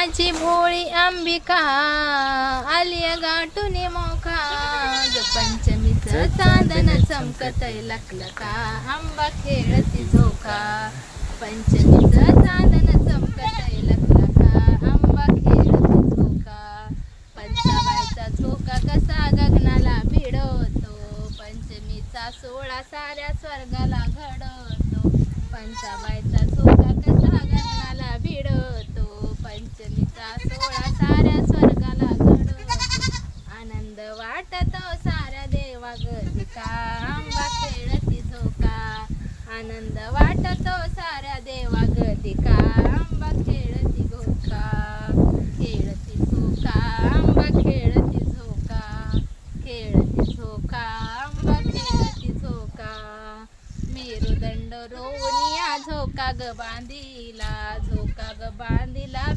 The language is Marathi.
माझी भोळी अंबिका आली गाठून मोका पंचमीचं चांदन चमकतय लखलका आंबा खेळती झोका पंचमीचं चांदन चमकतय लखलका आंबा खेळती झोका पंचाबाईचा झोका कसा गगनाला भिडवतो पंचमीचा सोळा साऱ्या स्वर्गाला घडवतो पंचाबाईचा झोका कसा गगनाला भिडवतो पंचमीचा सोळा साऱ्या स्वर्गाला घडवतो आनंद वाटतो साऱ्या देवा गदिका आंबा खेळती झोका आनंद वाटतो साऱ्या देवा गदिका आंबा खेळती झोका खेळती झोका आंबा खेळती झोका खेळती झोका आंबा खेळती झोका मेरुदंड रोवून या झोका ग बांधिला